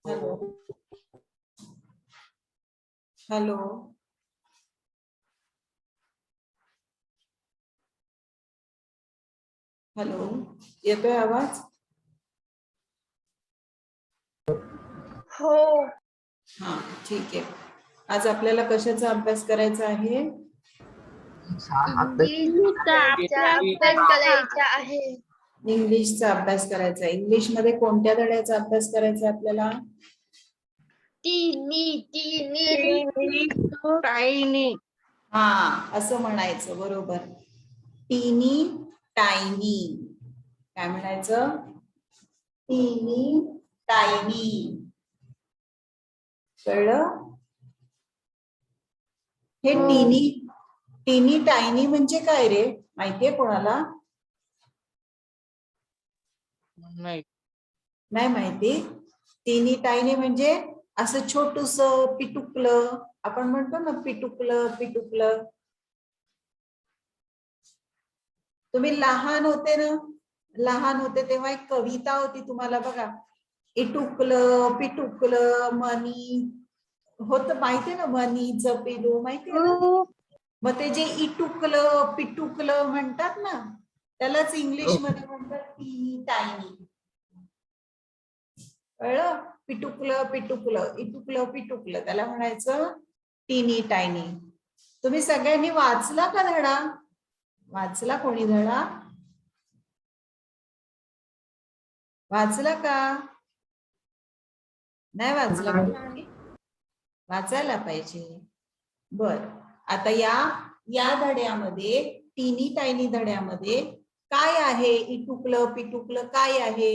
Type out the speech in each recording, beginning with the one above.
Hello hello hello येतोय आवाज? हो. हा ठीक आहे. आज आपल्याला कशाचा अभ्यास करायचा आहे? इंग्लिशचा अभ्यास करायचा आहे. इंग्लिशचा अभ्यास करायचा आहे. इंग्लिश मध्ये कोणत्या धड्याचा अभ्यास करायचा आपल्याला? टायनी. हा असं म्हणायचं, बरोबर. टीनी टायनी. काय म्हणायचं? टीनी टायनी. कळलं? हे टीनी टीनी टायनी म्हणजे काय रे? माहितीये कोणाला? नाही माहिती. टीनी टायनी म्हणजे असं छोटूस पिटुकलं. आपण म्हणतो ना पिटुकलं पिटुकलं. तुम्ही लहान होते ना, लहान होते तेव्हा एक कविता होती तुम्हाला बघा, इटुकलं पिटुकलं मनी होत, माहितीये ना, मनीचं पिलू माहितीये ना. मग ते जे इटुकलं पिटुकलं म्हणतात ना, त्यालाच इंग्लिश मध्ये म्हणतात टीनी टायनी. कळलं? पिटुकलं पिटुकलं इटुकलं पिटुकलं त्याला म्हणायचं टीनी टायनी. तुम्ही सगळ्यांनी वाचला का धडा? वाचला कोणी धडा? वाचला का? नाही वाचला कोणी? वाचायला पाहिजे. बर, आता या धड्यामध्ये, टीनी टायनी धड्यामध्ये काय आहे? इटुकलं पिटुकलं काय आहे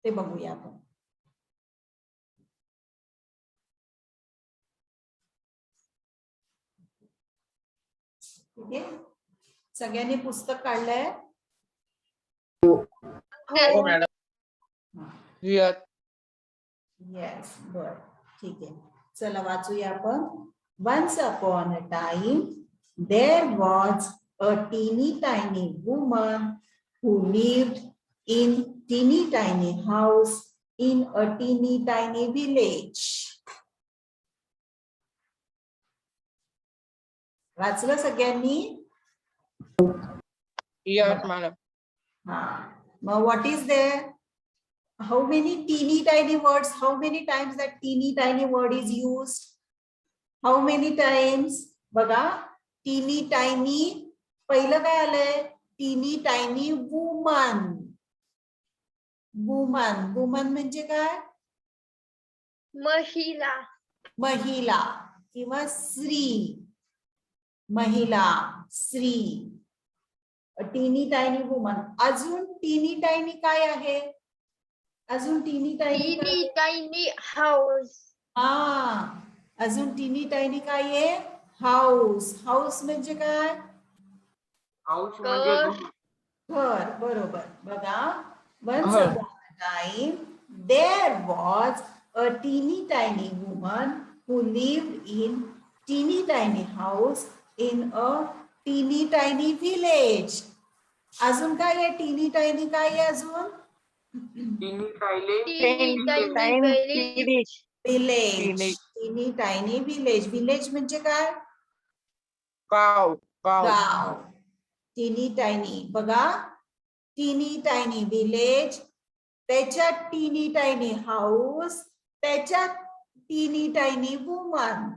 ते बघूया आपण. ठीक आहे, सगळ्यांनी पुस्तक काढलंय? हो मॅडम. येस, बर ठीक आहे. चला वाचूया आपण. Once upon a time there was a teeny tiny woman who lived in teeny tiny house in a teeny tiny village. वाचलं सगळ्यांनी? Yes, madam. हा, मग what is there? How many teeny tiny words? How many times that teeny tiny word is used? How many times? बघा, teeny tiny पहिलं काय आलंय? teeny tiny woman. Woman, woman म्हणजे काय? महिला. महिला किंवा स्त्री. महिला, स्त्री. टीनी टायनी वुमन. अजून टीनी टायनी काय आहे? अजून टीनी टायनी हाऊस. हा, अजून टीनी टायनी काय आहे? हाऊस. हाऊस म्हणजे काय? हाऊस म्हणजे घर, बरोबर. बघा, once upon a time there was a teeny tiny woman who lived in teeny tiny house in a teeny tiny village. अजून काय आहे? टीनी टायनी काय आहे अजून? विलेज. टीनी टायनी विलेज. विलेज म्हणजे काय? गाव. गाव. टीनी टायनी. बघा, टीनी टायनी विलेज, त्याच्यात टीनी टायनी हाऊस, त्याच्यात टीनी टायनी वुमन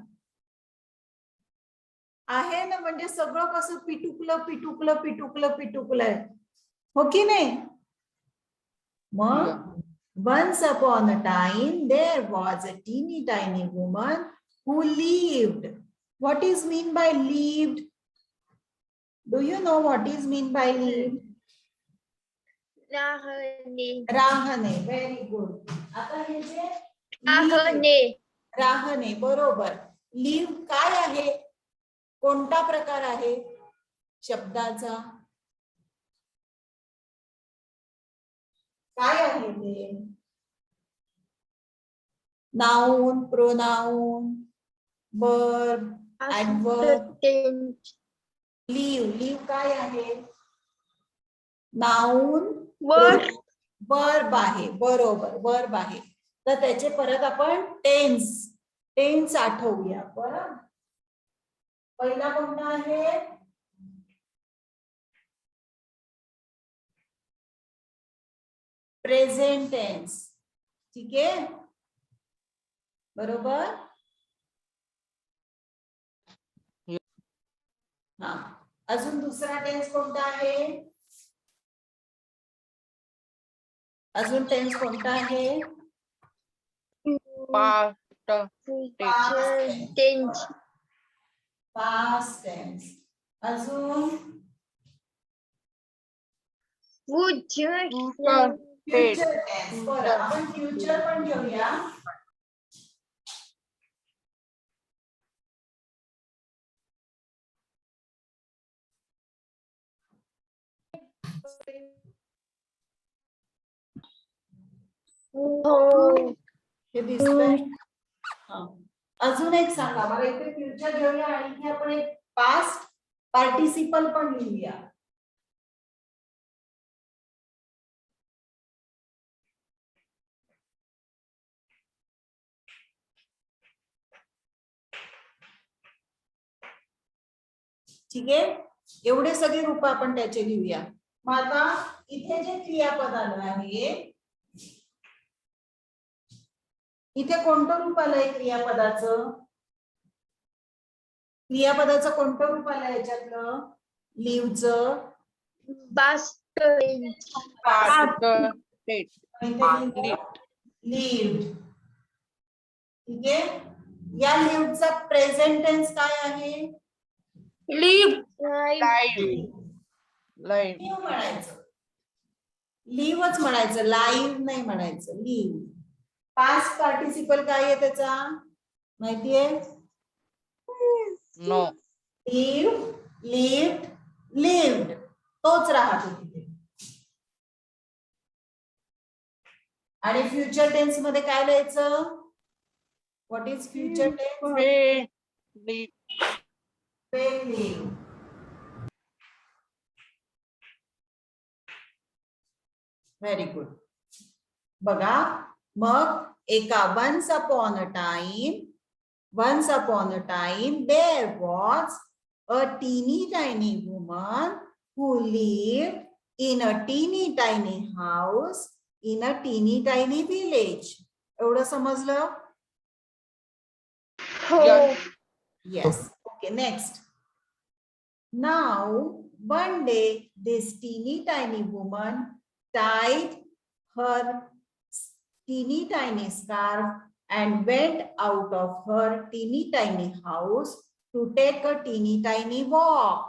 आहे ना. म्हणजे सगळं कसं पिटुकलं पिटुकलं पिटुकलं पिटुकलं आहे, हो की नाही? मग once upon a time there was a teeny tiny woman who lived. What is mean by lived? Do you know what is mean by lived? राहणे. Very good. आता हे जे राहणे, बरोबर. लिव्ह काय आहे? कोणता प्रकार आहे शब्दाचा? काय आहे ते? Noun, pronoun, verb, adverb. Live, live काय आहे? नाउन, वर्ब आहे, बरोबर, वर्ब आहे. तर त्याचे परत आपण टेन्स आठवूया. बरं, पहिला कोणता आहे? Present tense. ठीक आहे, बरोबर. हा, अजून दुसरा टेन्स कोणता आहे? अजून टेन्स कोणता आहे? Past tense. Past tense. अजून future फ्युचर टेन्स. बरं, आपण फ्युचर पण घेऊया. हे दिसतंय. हा, अजून एक सांगा मला. इथे फ्युचर घेऊया आणि इथे आपण एक पास्ट पार्टिसिपल पण लिहूया. ठीक आहे, एवढे सगळे रूप आपण त्याचे लिहूया. मग आता इथे जे क्रियापद आलं आहे, इथे कोणतं रूप आलंय क्रियापदाचं? क्रियापदाचं कोणतं रूप आलंय याच्यातलं? लिव्हचं. लिव्ड. ठीक आहे, या लिव्हचा प्रेझेंट टेन्स काय आहे? लिव्ह म्हणायचं. लिव्हच म्हणायचं, लाईव्ह नाही म्हणायचं. लिव्ह. पास्ट पार्टिसिपल काय आहे त्याचा माहितीये? नो. Live, lived, lived. तोच राहतो तिथे. आणि फ्युचर टेन्स मध्ये काय लिहायचं? What is future tense? Live. Very good. बघा, मग एका once upon a time there was a teeny tiny woman who lived in a teeny tiny house in a teeny tiny village. एवढं समजलं? Yes. Okay, next. Now one day this teeny tiny woman tied her teeny tiny scarf and went out of her teeny tiny house to take a teeny tiny walk.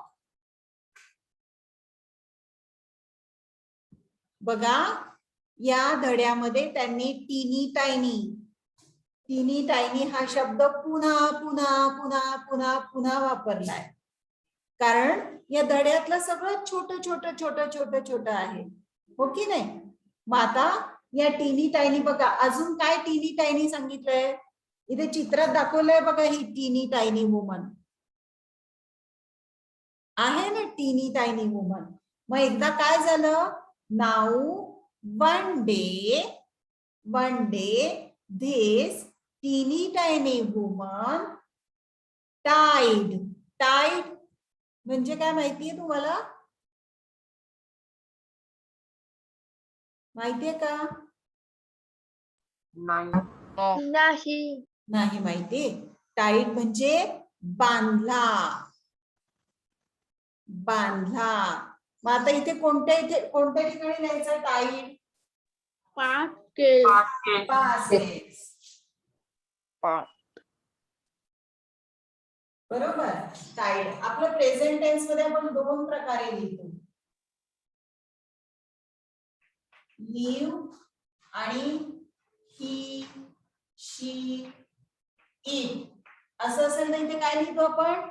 बघा, या धड्यामध्ये त्यांनी टीनी tiny हा शब्द पुन्हा पुन्हा पुन्हा पुन्हा पुन्हा वापरलाय. कारण या धड्यातलं सगळं छोटं छोटं छोटं छोटं छोटं आहे, हो की नाही? मग आता या टीनी टायनी बघा, अजून काय टीनी टायनी सांगितलंय इथे चित्रात दाखवलंय बघा. ही टीनी टायनी वुमन आहे ना, टीनी टायनी वुमन. मग एकदा काय झालं? नाऊ वन डे धिस टीनी टायनी वुमन टाईड म्हणजे काय माहितीये तुम्हाला? माहितीये का? नाही माहिती. टाईड म्हणजे बांधला. मग आता इथे कोणत्या ठिकाणी लिहायचं टाईड? बरोबर. टाईड आपलं प्रेझेंट टेन्स मध्ये आपण दोन प्रकारे लिहितो, लिव्ह आणि ही, शी, इट. असं असेल तर इथे काय लिहितो आपण?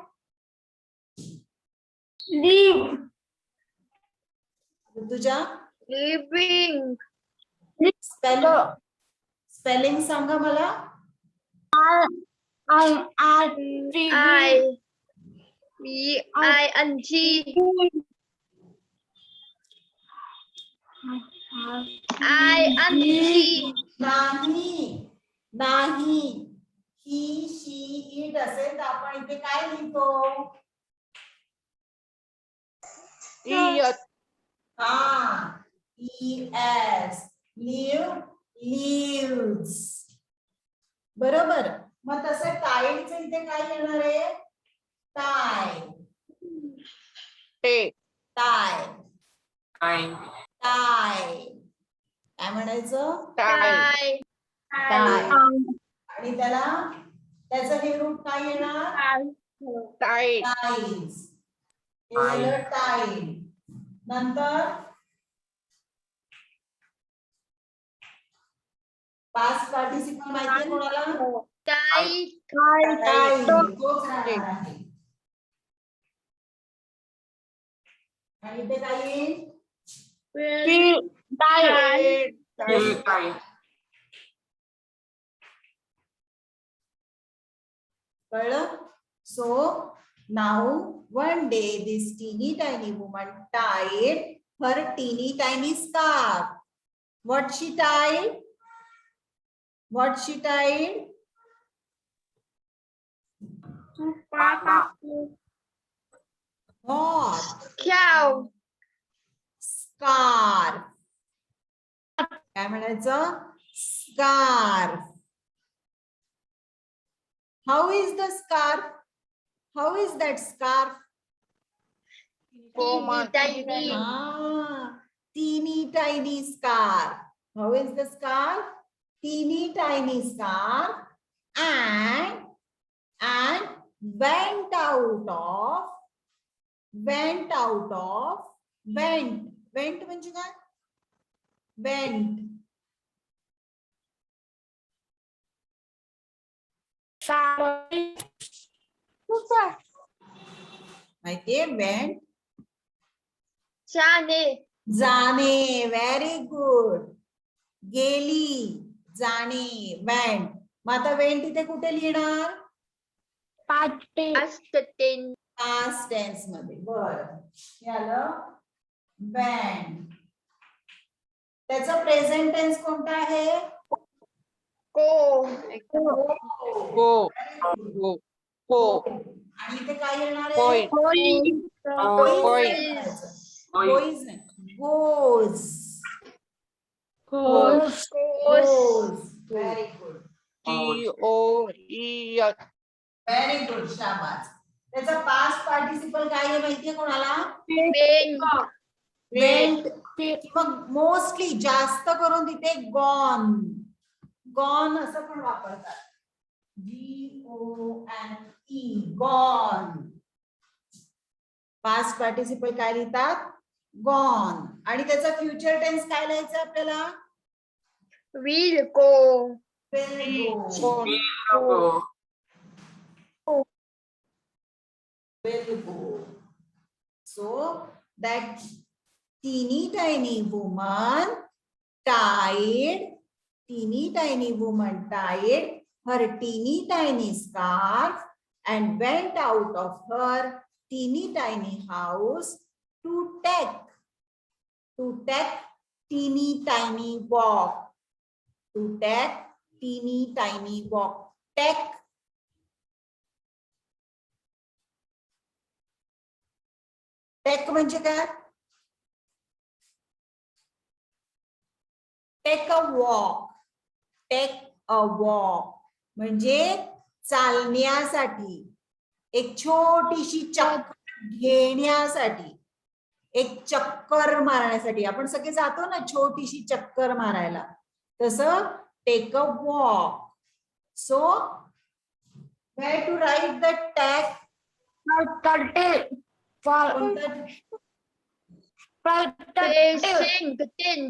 लिव्ह. तुझ्या लिव्हिंग. स्पेलिंग सांगा मला. नाही, नाही, ही शी इट असेल तर आपण इथे काय लिहितो? हा, ES लिव्ह, लिव्स. बरोबर. मग तसं टाईडचं इथे काय येणार आहे? Tie, tie, tie. काय म्हणायचं? Tie. टाय. आणि त्याचं हे रूप काय येणार? टाईज. हे झालं टाईड. नंतर पास्ट पार्टिसिपल माहितीये कोणाला? Tie. टाईड. तोच राहणार आहे. आणि इथे काय येईल? कळलं? So now one day this teeny tiny woman tied her teeny tiny scarf. What she tied? What she tied? What? Cow. Scarf. काय म्हणायचं? Scarf. How is the scarf? How is that scarf? Tiny. Teeny tiny scarf. How is the scarf? Teeny tiny scarf and went म्हणजे काय? Went. माहितीये? Went. Chane. जाणे. Very good. गेली, जाणे, went. मग आता वेंट इथे कुठे लिहिणार? Astatin. पास्ट टेन्स मध्ये. बरं, याला वेंट. त्याचा प्रेझेंट टेन्स कोणता आहे? Go. आणि इथे काय येणार आहे? Goes. Very good. Very good. शाबास. त्याचा पास्ट पार्टिसिपल काय आहे माहितीये कोणाला? वेंट. मग मोस्टली जास्त करून तिथे गॉन, गॉन असं पण वापरतात. GONE, gone. पास्ट पार्टिसिपल काय लिहितात? गॉन. आणि त्याचा फ्युचर टेन्स काय लिहायचं आपल्याला? Will go. Will go. So that teeny tiny woman tied her teeny tiny scarf and went out of her teeny tiny house to take teeny tiny walk. To take teeny tiny walk. Take. Take म्हणजे काय? Take a walk. Take a walk म्हणजे चालण्यासाठी, एक छोटीशी चक्कर घेण्यासाठी, एक चक्कर मारण्यासाठी. आपण सगळे जातो ना छोटीशी चक्कर मारायला, तसं take a walk. So where to write the take? Present tense.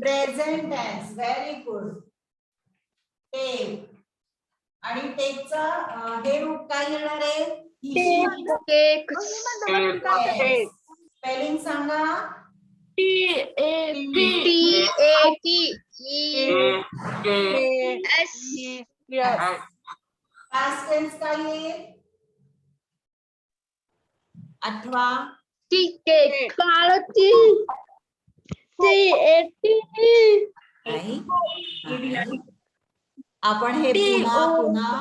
Present tense. Very good. Take. आणि टेकचा हे रूप काय येणार आहे? Cake. स्पेलिंग सांगा. TATES. पास्ट टेन्स काय येईल? आठवा. Ticket. नाही. आपण हे पुन्हा पुन्हा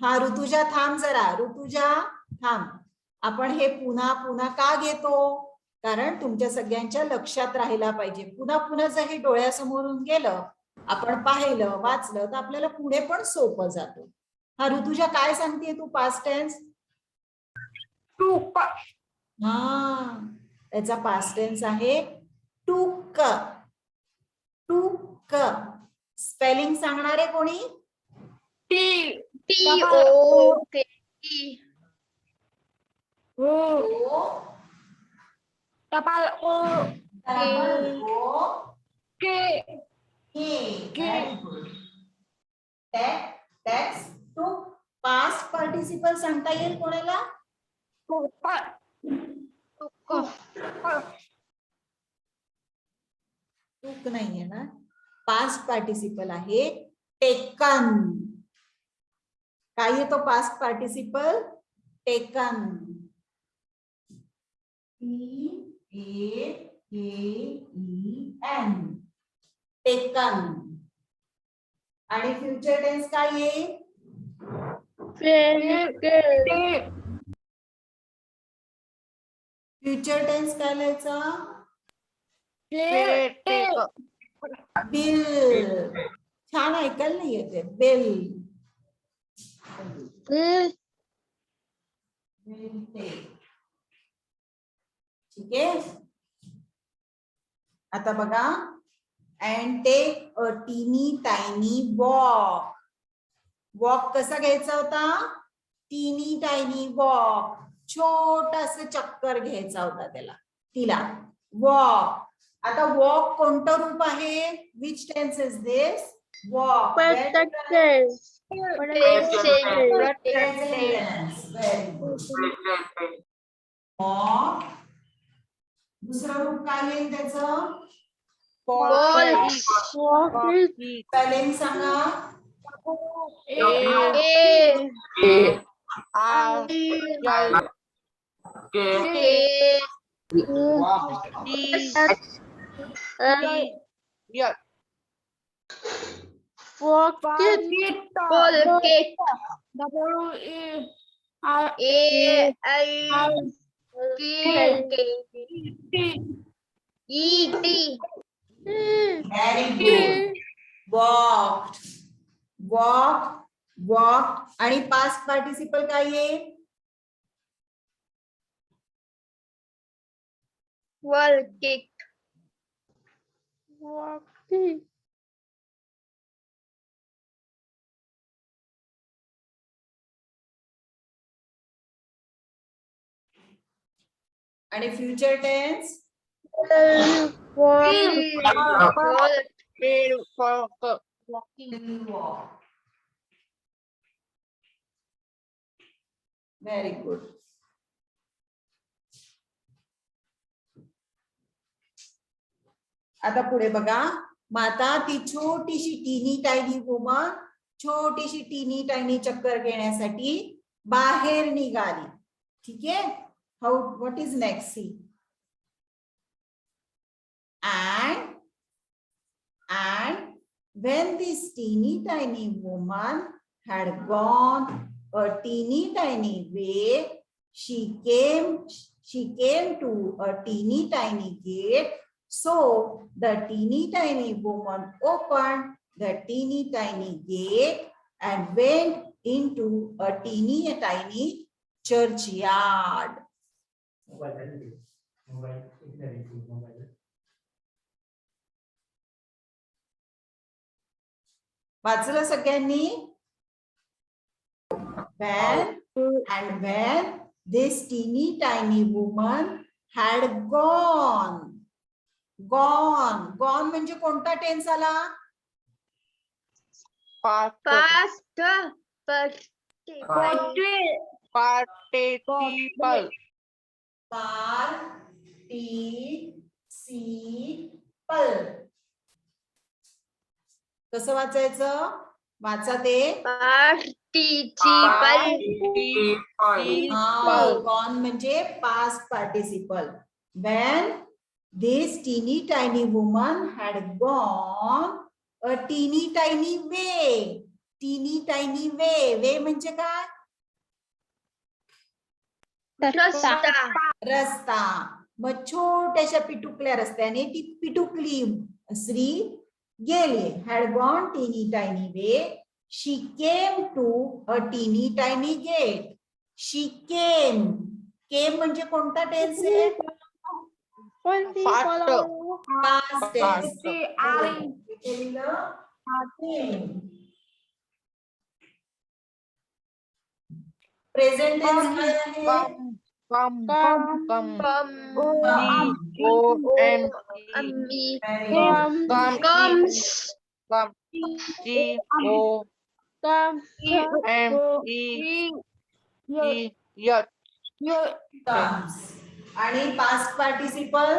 हा ऋतुजा थांब जरा, ऋतुजा थांब. आपण हे पुन्हा पुन्हा का घेतो? कारण तुमच्या सगळ्यांच्या लक्षात राहायला पाहिजे. पुन्हा पुन्हा जर हे डोळ्यासमोरून गेलं, आपण पाहिलं वाचलं तर आपल्याला पुढे पण सोपं जातं. हा ऋतुजा काय सांगतेय तू पास्ट टेन्स? हा, त्याचा पास्ट टेन्स आहे टूक. टूक. स्पेलिंग सांगणारे कोणी? TOK. पास्ट पार्टिसिपल सांगता येईल कोणाला? टूक नाहीये ना, पास्ट पार्टिसिपल आहे टेकन. काय येतो past participle? Taken. TAKEN. Taken. आणि फ्युचर टेन्स काय येईल? फ्युचर टेन्स काय लिहायचं? बिल. छान ऐकायला नाही येते. बिल. ठीक आहे. आता बघा, and take a teeny tiny walk. Walk कसा घ्यायचा होता? टीनी टायनी वॉक. छोटासा चक्कर घ्यायचा होता त्याला, तिला. वॉक. आता वॉक कोणतं रूप आहे? Which tense is this? Walk. दुसरं रूप काय येईल त्याचं? स्पेलिंग सांगा. Very good. Walked. Walk. Walk. आणि पास्ट पार्टिसिपल काय येईल? आणि फ्युचर टेन्स? Very good. आता पुढे बघा, माता ती छोटीशी टीनी टायनी वुमन छोटीशी टीनी टायनी चक्कर घेण्यासाठी बाहेर निघाली. ठीक आहे. How, what is next? See. And when this teeny tiny woman had gone a teeny tiny way, she came to a teeny tiny gate. So the teeny tiny woman opened the teeny tiny gate and went into a teeny tiny churchyard. वाचलं सगळ्यांनी? when this teeny tiny woman had gone. म्हणजे कोणता tense आला? Participle. कसं वाचायचं? वाचा ते. Gone म्हणजे past participle. when this teeny tiny woman had gone a teeny tiny वे. टीनी टायनी वे. वे म्हणजे काय? रस्ता. रस्ता. मग छोट्याशा पिटुकल्या रस्त्याने ती पिटुकली श्री गेली. Had gone teeny tiny way. She came to a teeny tiny gate. She came. केम म्हणजे कोणता टेन्स आहे? Past tense. इथे लिहिलं came. प्रेझेंट टेन्स काय आहे? Come. Comes. Comes. आणि पास्ट पार्टिसिपल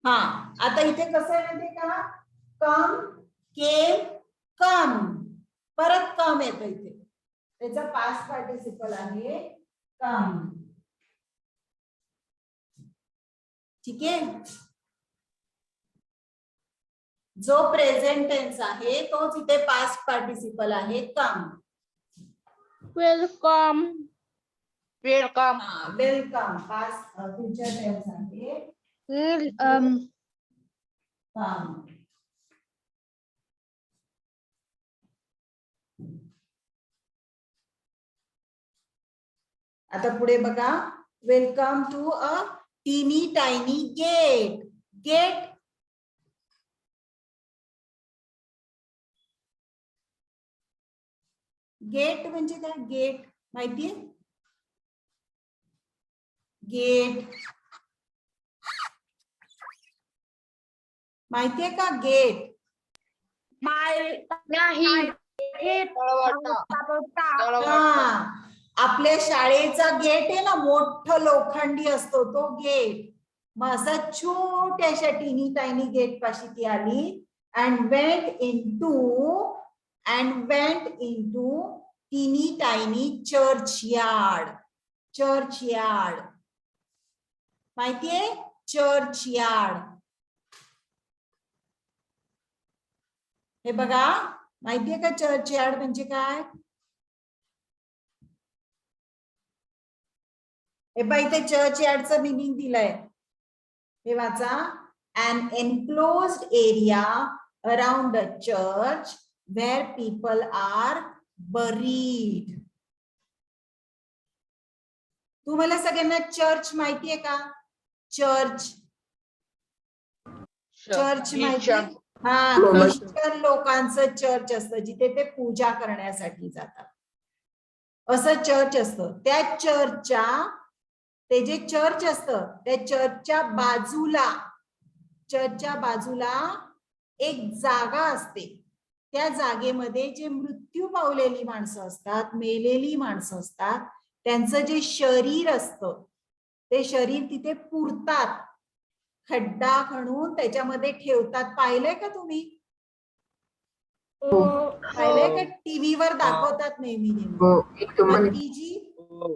हा. आता इथे कसं आहे माहितीये का? कम, केम, कम. परत कम येतो इथे. त्याचा पास्ट पार्टिसिपल आहे कम. ठीक आहे. जो प्रेझेंट टेन्स आहे तोच इथे पास्ट पार्टिसिपल आहे come. Welcome. Welcome. Past future tense आहे कम. आता पुढे बघा. Welcome to a teeny tiny gate. Gate gate म्हणजे काय? गेट माहितीये? गेट माहितीये का? गेट नाही. हा. आपल्या शाळेचा गेट आहे ना, मोठं लोखंडी असतो तो गेट. मग असा छोट्याशा टीनी टायनी गेट पाशी ती आली. And went into teeny tiny churchyard. Churchyard माहितीये? Churchyard. हे बघा, माहितीये का चर्च यार्ड म्हणजे काय? हे बघा इथे चर्च यार्डचं मिनिंग दिलंय. हे वाचा. An enclosed area around the church where people are buried. तुम्हाला सगळ्यांना चर्च माहितीये का? चर्च माहितीये? हा, ख्रिश्चन लोकांचं चर्च असतं जिथे ते पूजा करण्यासाठी जातात. असं चर्च असतं. त्या चर्चच्या ते जे चर्च असतं त्या चर्चच्या बाजूला एक जागा असते. त्या जागेमध्ये जे मृत्यू पावलेली माणसं असतात, मेलेली माणसं असतात, त्यांचं जे शरीर असतं ते शरीर तिथे पुरतात. खड्डा खणून त्याच्यामध्ये ठेवतात. पाहिलंय का तुम्ही? पाहिलंय का? टीव्हीवर दाखवतात नेहमी.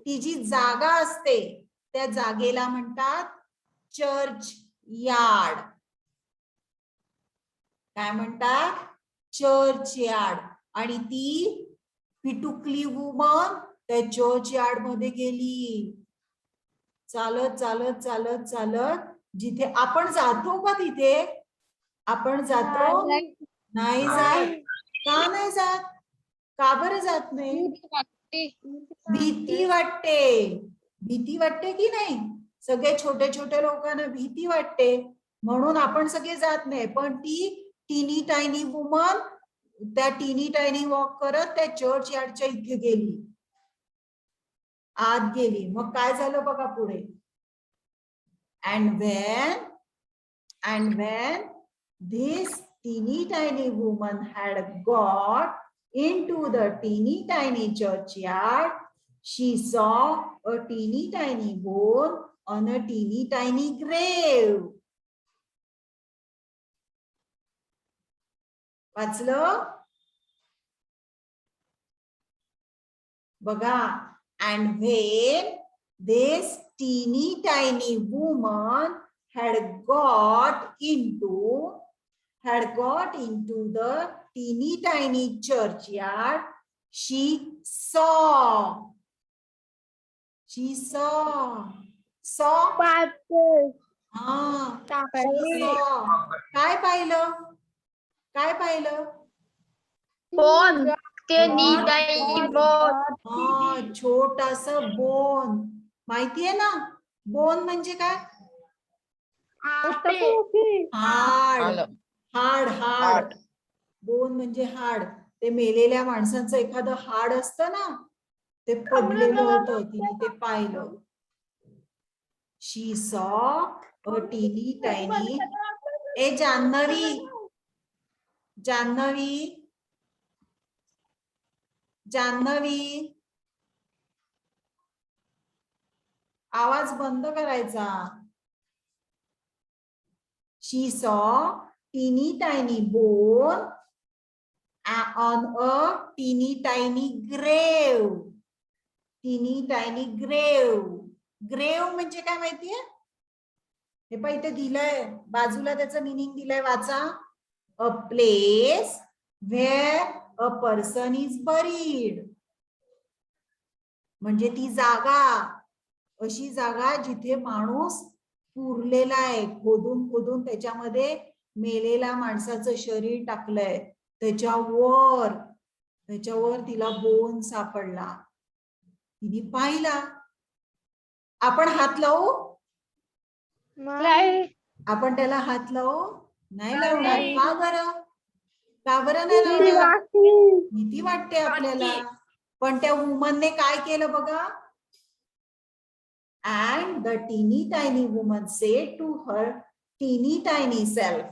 ती जी जागा असते त्या जागेला म्हणतात चर्च यार्ड. काय म्हणतात? Church yard. आणि ती पिटुकली वुमन त्या चर्च यार्ड मध्ये गेली. चालत चालत चालत चालत जिथे आपण जातो का तिथे आपण जातो? नाही जात. का नाही जात? का बरं जात नाही? भीती वाटते. भीती वाटते की नाही? सगळे छोटे छोटे लोकांना भीती वाटते म्हणून आपण सगळे जात नाही. पण ती टीनी टायनी वुमन त्या टीनी टायनी वॉक करत त्या चर्च यार्डच्या इथे गेली, आत गेली. मग काय झालं बघा पुढे. And when this teeny tiny woman had got into the teeny tiny churchyard, she saw a teeny tiny bone on a teeny tiny grave. वाचलं? बघा. And when this teeny tiny woman had got into the teeny tiny churchyard. She saw हा she saw. काय पाहिलं bone teeny What? Tiny bone हा छोटासा bone. माहितीये ना bone म्हणजे काय हाड हाड हाड बोन म्हणजे हाड. ते मेलेल्या माणसांचं एखादं हाड असतं ना ते पडलेलं होतं. तिने ते पाहिलं. She saw a teeny tiny. ए जान्हवी आवाज बंद करायचा. She saw teeny tiny bone on a teeny tiny grave. ग्रेव म्हणजे काय माहितीये हे पण इथे दिलंय बाजूला त्याचं मिनिंग दिलंय वाचा. A place where a person is buried. म्हणजे ती जागा अशी जागा जिथे माणूस पुरलेला आहे. खोदून त्याच्यामध्ये मेलेला माणसाचं शरीर टाकलंय. त्याच्यावर तिला बोन सापडला. तिने पाहिला. आपण हात लावू आपण त्याला हात लावू नाही लावणार. का बरं नाही लावणार. भीती वाटते आपल्याला. पण त्या वुमनने काय केलं बघा. And the teeny tiny woman said to her teeny tiny self.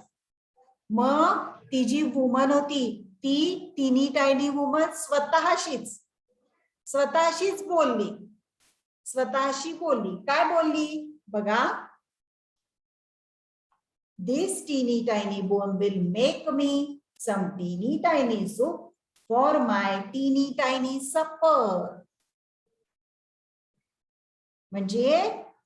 मग ती जी वुमन होती ती teeny tiny woman स्वतःशीच बोलली. काय बोलली बघा. This teeny tiny bone will make me some teeny tiny soup for my teeny tiny supper. म्हणजे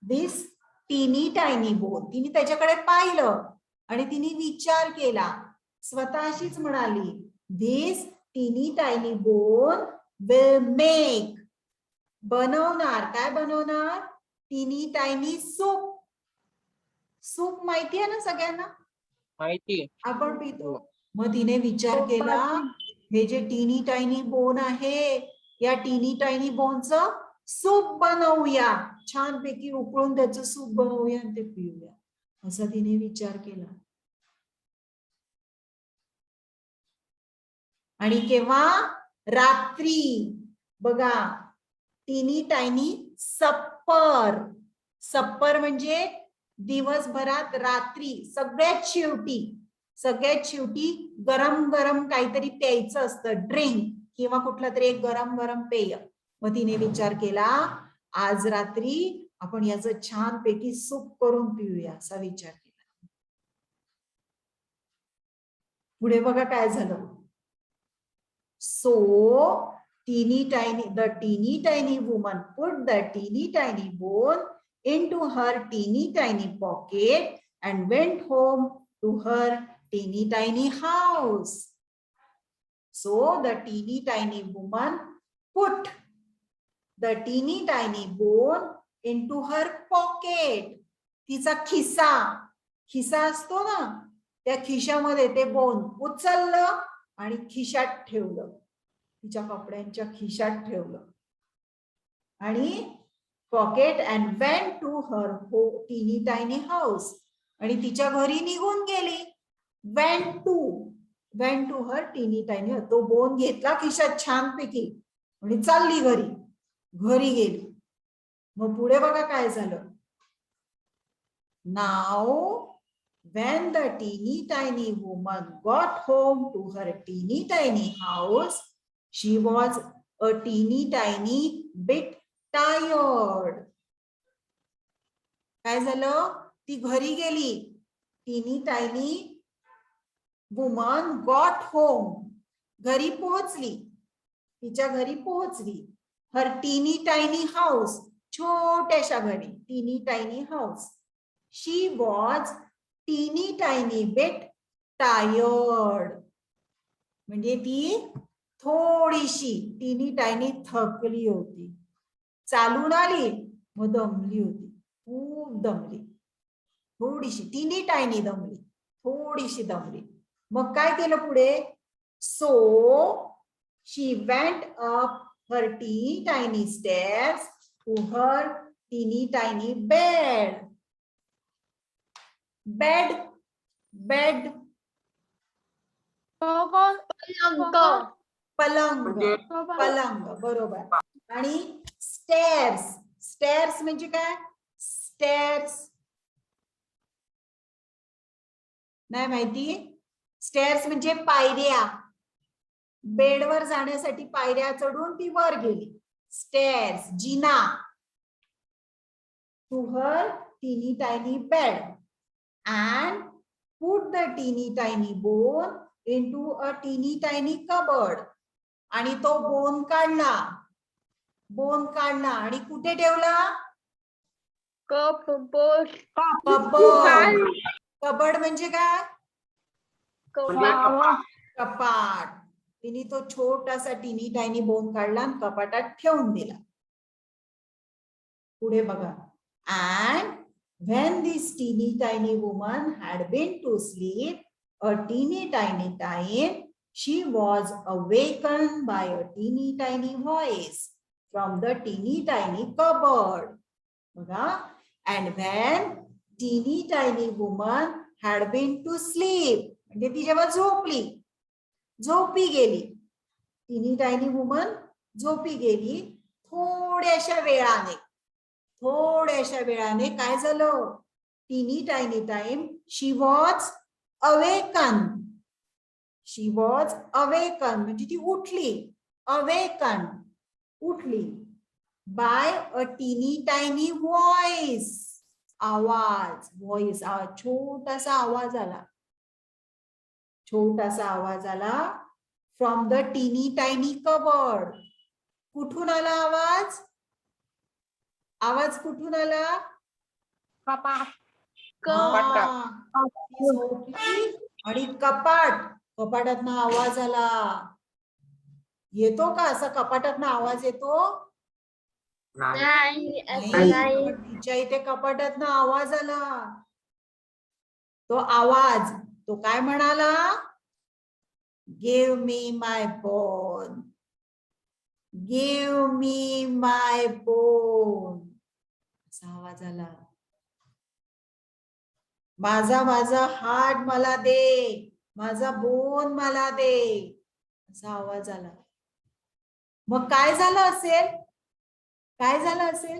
दिस टीनी टायनी बोन. तिने त्याच्याकडे पाहिलं आणि तिने विचार केला. स्वतःशीच म्हणाली दिस टीनी टायनी बोन विल मेक बनवणार. काय बनवणार टीनी टायनी सूप. माहिती आहे ना सगळ्यांना माहिती आपण पितो. मग तिने विचार केला हे जे टीनी टायनी बोन आहे या टीनी टायनी बोनचं सूप बनवूया. छानपैकी उकळून त्याचं सूप बनवूया आणि ते पिऊया असा तिने विचार केला. आणि केव्हा रात्री बघा टीनी टायनी सप्पर म्हणजे दिवसभरात रात्री सगळ्यात शेवटी गरम काहीतरी प्यायचं असतं. ड्रिंक किंवा कुठला तरी एक गरम पेय. मग तिने विचार केला आज रात्री आपण याचं छानपैकी सूप करून पिऊया असा विचार केला. पुढे बघा काय झालं. So the teeny tiny woman put the teeny tiny bone into her teeny tiny pocket and went home to her teeny tiny house. So the teeny tiny woman put the teeny tiny bone into her pocket. तिचा खिसा असतो ना त्या खिशामध्ये ते bone उचललं आणि खिशात ठेवलं. तिच्या कपड्यांच्या खिशात ठेवलं आणि pocket and went to her teeny tiny house. आणि तिच्या घरी निघून गेली. Went to her teeny tiny. तो बोन घेतला खिशात छानपैकी आणि चालली घरी गेली. मग पुढे बघा काय झालं. नाव when the teeny tiny woman got home to her teeny tiny house, she was a teeny tiny bit tired. काय झालं ती घरी गेली. teeny tiny woman got home. घरी पोहोचली. तिच्या घरी पोहोचली. her teeny tiny house छोट्याशा घरी, टीनी टायनी हाऊस. शी वॉज टीनी टायनी बिट टायर्ड. म्हणजे ती थोडीशी टीनी टायनी थकली होती. चालून आली मग दमली होती, खूप दमली. थोडीशी टीनी टायनी दमली, थोडीशी दमली. मग काय केलं पुढे? So she went up her teeny tiny stairs to her teeny tiny bed. Bed, bed, पलंग. पलंग, पलंग बरोबर. आणि स्टेअर्स, स्टेअर्स म्हणजे काय? स्टेअर्स नाही माहिती? स्टेअर्स म्हणजे पायऱ्या. बेडवर जाण्यासाठी पायऱ्या चढून ती वर गेली. Stairs, Jinnah. To her teeny tiny bed and put the teeny tiny bone into a teeny tiny cupboard. आणि तो बोन काढला, बोन काढला आणि कुठे ठेवला? कपबोर्ड. कबड. कबड म्हणजे काय? कपाट. तिने तो छोटासा टीनी टायनी बोन काढला आणि कपाटात ठेवून दिला. पुढे बघा. And when this teeny tiny woman had been to sleep a teeny tiny time, she was awakened by a teeny tiny voice from the teeny tiny cupboard. बघा. And when teeny tiny woman had been to sleep, म्हणजे ती जेव्हा झोपली, झोपी गेली, टीनी tiny woman झोपी गेली. थोड्याशा वेळाने, थोड्याशा वेळाने काय झालं? टीनी tiny time she was awaken. She was awaken म्हणजे ती उठली. अवेकन, उठली. बाय अ टीनी टायनी व्हॉइस. आवाज, व्हॉइस, छोटासा आवाज आला. छोटासा आवाज आला फ्रॉम द टीनी टायनी कबर्ड. कुठून आला आवाज? आवाज कुठून आला? कपाट. आणि कपाट, कपाटातनं आवाज आला. येतो का असा कपाटातनं आवाज येतो? नाही. तिच्या इथे कपाटातनं आवाज आला. तो आवाज, तो काय म्हणाला? गिव्ह मी माय बोन, गिव्ह मी माय बोन. असा आवाज आला. माझा हाड मला दे, माझा बोन मला दे, असा आवाज आला. मग काय झालं असेल? काय झालं असेल?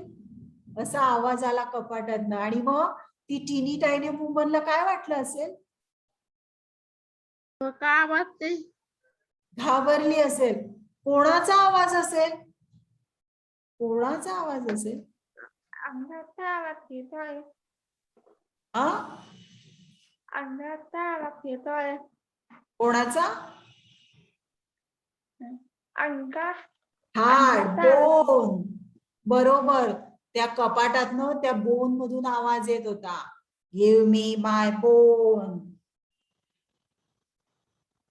असा आवाज आला कपाटातनं आणि मग ती टीनी टायनी वुमनला काय वाटलं असेल? काय वाटते? घाबरली असेल. कोणाचा आवाज असेल? कोणाचा आवाज असेल? अंधाराचा आवाज येतोय. अंधाराचा आवाज येतोय. कोणाचा? अंगार. हाड, बोन. बरोबर. त्या कपाटातनं त्या बोन मधून आवाज येत होता. गिव्ह मी माय बोन.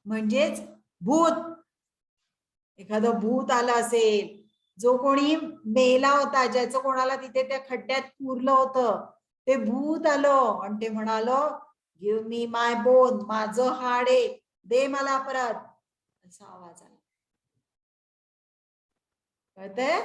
म्हणजेच भूत. एखादं भूत आलं असेल, जो कोणी मेला होता, ज्याचं कोणाला तिथे त्या खड्ड्यात पुरलं होतं, ते भूत आलं आणि ते म्हणालं गिव्ह मी माय बोन, माझं हाड आहे, दे मला परत, असा आवाज आला. कळतंय?